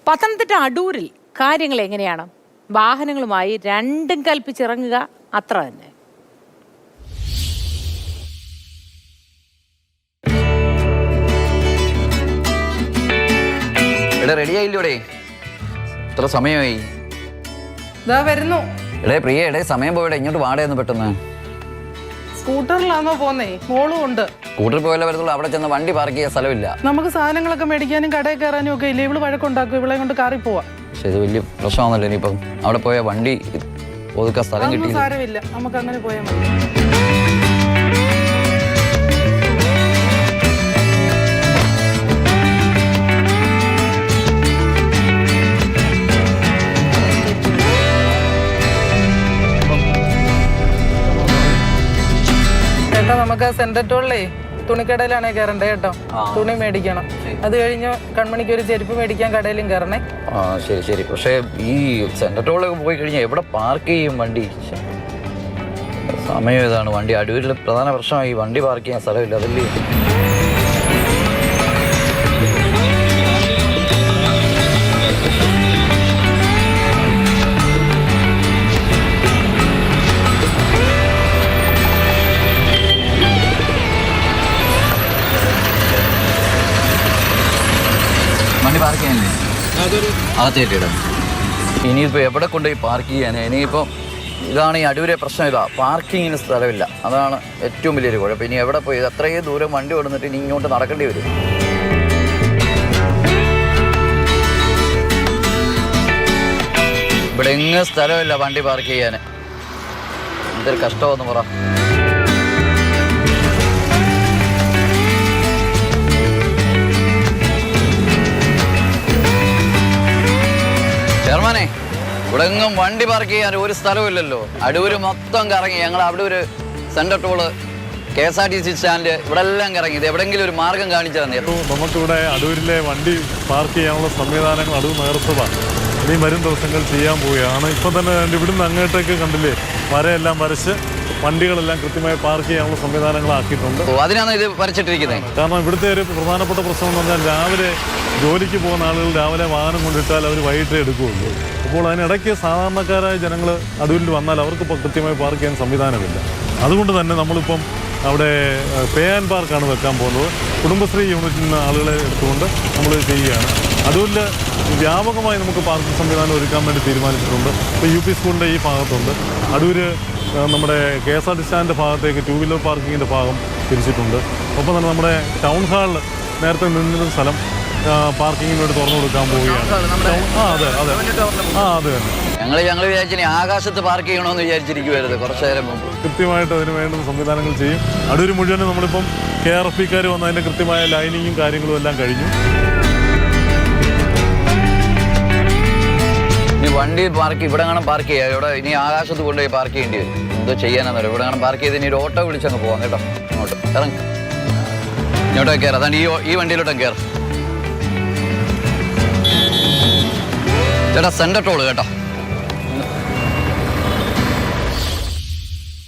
പത്തനംതിട്ട അടൂരിൽ കാര്യങ്ങൾ എങ്ങനെയാണ്? വാഹനങ്ങളുമായി രണ്ടും കൽപ്പിച്ചിറങ്ങുക, അത്ര തന്നെ. റെഡി ആയില്ലോടെ? എത്ര സമയമായി? വരുന്നു. പ്രിയ സമയം പോയിടെ, ഇങ്ങോട്ട് വാടകയൊന്ന് പെട്ടെന്ന്. സ്കൂട്ടറിലാണോ പോന്നേ? മോളും ഉണ്ട്. സ്കൂട്ടറിൽ പോയാലേ വരത്തുള്ളൂ. അവിടെ ചെന്ന് വണ്ടി പാർക്ക് ചെയ്യാൻ സ്ഥലമില്ല. നമുക്ക് സാധനങ്ങളൊക്കെ മേടിക്കാനും കടയിൽ കയറാനും ഒക്കെ ഇല്ലേ? ഇവള് വഴക്കുണ്ടാക്കും, ഇവളെ കൊണ്ട് കാറി പോവാ. പക്ഷെ ഇത് വലിയ പ്രശ്നമാണല്ലോ. ഇനിയിപ്പം അവിടെ പോയ വണ്ടി ഒതുക്കാൻ സ്ഥലം കിട്ടി. സാരമില്ല, നമുക്ക് അങ്ങനെ പോയാൽ മതി. നമുക്ക് സെൻട്രൽ ടോളിലേ തുണിക്കടയിലാണേ കയറണ്ടേ കേട്ടോ. തുണി മേടിക്കണം. അത് കഴിഞ്ഞ് കൺമണിക്ക് ഒരു ചെരുപ്പ് മേടിക്കാൻ കടയിലും കയറണേ. ആ ശരി ശരി. പക്ഷേ ഈ സെൻട്രൽ ടോളിലൊക്കെ പോയി കഴിഞ്ഞാൽ എവിടെ പാർക്ക് ചെയ്യും വണ്ടി? സമയം ഏതാണ്? വണ്ടി അടൂരിൽ പ്രധാന പ്രശ്നമായി വണ്ടി പാർക്ക് ചെയ്യാൻ സ്ഥലമില്ല. അതല്ലേ വണ്ടി പാർക്ക് ചെയ്യാനല്ലേ അകത്തേറ്റിടാം. ഇനിയിപ്പോൾ എവിടെ കൊണ്ടുപോയി പാർക്ക് ചെയ്യാൻ? ഇനിയിപ്പോൾ ഇതാണ് ഈ അടൂരെ പ്രശ്നം. ഇതാ, പാർക്കിങ്ങിന് സ്ഥലമില്ല. അതാണ് ഏറ്റവും വലിയൊരു കുഴപ്പം. ഇനി എവിടെ പോയി അത്രയും ദൂരം വണ്ടി കൊടുത്തിട്ട് ഇനി ഇങ്ങോട്ട് നടക്കേണ്ടി വരും. ഇവിടെ എങ്ങും സ്ഥലമില്ല വണ്ടി പാർക്ക് ചെയ്യാൻ. എന്തൊരു കഷ്ടമെന്ന് പറ. ചെയർമാനെ, ഇവിടെ എങ്ങും വണ്ടി പാർക്ക് ചെയ്യാൻ ഒരു സ്ഥലമില്ലല്ലോ. അടൂര് മൊത്തം കറങ്ങി. ഞങ്ങൾ അവിടെ ഒരു സെൻട്രൽ ടോള്, KSRTC സ്റ്റാൻഡ്, ഇവിടെ എല്ലാം കറങ്ങി. ഇത് എവിടെയെങ്കിലും ഒരു മാർഗം കാണിച്ചു തന്നെ. നമുക്കിവിടെ അടൂരിലെ വണ്ടി പാർക്ക് ചെയ്യാനുള്ള സംവിധാനങ്ങൾ അടൂർ നഗരസഭ ഇനി വരും ദിവസങ്ങൾ ചെയ്യാൻ പോവുകയാണ്. ഇപ്പം തന്നെ ഇവിടുന്ന് അങ്ങോട്ടേക്ക് കണ്ടില്ലേ, വരയെല്ലാം വരച്ച് വണ്ടികളെല്ലാം കൃത്യമായി പാർക്ക് ചെയ്യാനുള്ള സംവിധാനങ്ങളാക്കിയിട്ടുണ്ട്. അതിനാണ് ഇത് വരച്ചിട്ടിരിക്കുന്നത്. കാരണം ഇവിടുത്തെ ഒരു പ്രധാനപ്പെട്ട പ്രശ്നം എന്ന് പറഞ്ഞാൽ രാവിലെ ജോലിക്ക് പോകുന്ന ആളുകൾ രാവിലെ വാഹനം കൊണ്ടിട്ടാൽ അവർ വൈകിട്ടേ എടുക്കുകയുള്ളൂ. അപ്പോൾ അതിനിടയ്ക്ക് സാധാരണക്കാരായ ജനങ്ങൾ അടൂരിൽ വന്നാൽ അവർക്ക് കൃത്യമായി പാർക്ക് ചെയ്യാൻ സംവിധാനമില്ല. അതുകൊണ്ട് തന്നെ നമ്മളിപ്പം അവിടെ പേ ആൻഡ് പാർക്കാണ് വെക്കാൻ പോകുന്നത്. കുടുംബശ്രീ യൂണിറ്റിൽ നിന്ന് ആളുകളെ എടുത്തുകൊണ്ട് നമ്മൾ ചെയ്യുകയാണ്. അടൂരിൽ വ്യാപകമായി നമുക്ക് പാർക്കിംഗ് സംവിധാനം ഒരുക്കാൻ വേണ്ടി തീരുമാനിച്ചിട്ടുണ്ട്. ഇപ്പോൾ UP സ്കൂളിൻ്റെ ഈ ഭാഗത്തുണ്ട്. അടൂർ നമ്മുടെ KSRTC സ്റ്റാൻഡിൻ്റെ ഭാഗത്തേക്ക് 2 വീലർ പാർക്കിങ്ങിൻ്റെ ഭാഗം തിരിച്ചിട്ടുണ്ട്. ഒപ്പം തന്നെ നമ്മുടെ ടൗൺ ഹാളിൽ നേരത്തെ നിന്നിരുന്ന സ്ഥലം പാർക്കിങ്ങിന് വേണ്ടി തുറന്നു കൊടുക്കാൻ പോവുകയാണ്. അതെ അതെ അതെ തന്നെ. ഞങ്ങൾ വിചാരിച്ചു ആകാശത്ത് പാർക്ക് ചെയ്യണമെന്ന് വിചാരിച്ചിരിക്കുവായിരുന്നു കുറച്ചു നേരം മുമ്പ്. കൃത്യമായിട്ട് അതിന് വേണ്ടുന്ന സംവിധാനങ്ങൾ ചെയ്യും. അടൂർ മുഴുവൻ നമ്മളിപ്പം KRFPക്കാർ വന്ന് അതിൻ്റെ കൃത്യമായ ലൈനിങ്ങും കാര്യങ്ങളും എല്ലാം കഴിഞ്ഞു. ഇനി വണ്ടി പാർക്ക് ഇവിടെ കാണാൻ പാർക്ക് ചെയ്യാം. ഇവിടെ ഇനി ആകാശത്ത് കൊണ്ടുപോയി പാർക്ക് ചെയ്യേണ്ടി വരും. എന്തോ ചെയ്യാനാണെന്നല്ലോ. ഇവിടെ കാണാൻ പാർക്ക് ചെയ്ത് ഇനി ഒരു ഓട്ടോ വിളിച്ചങ്ങ് പോവാം കേട്ടോ. അങ്ങോട്ട് ഇറങ്ങി ഇങ്ങോട്ടൊക്കെ കയറാം. അതാണ് ഈ വണ്ടിയിലോട്ടൊക്കെ കയറാം. ചേട്ടാ സെൻട്രൽ ടോള് കേട്ടോ.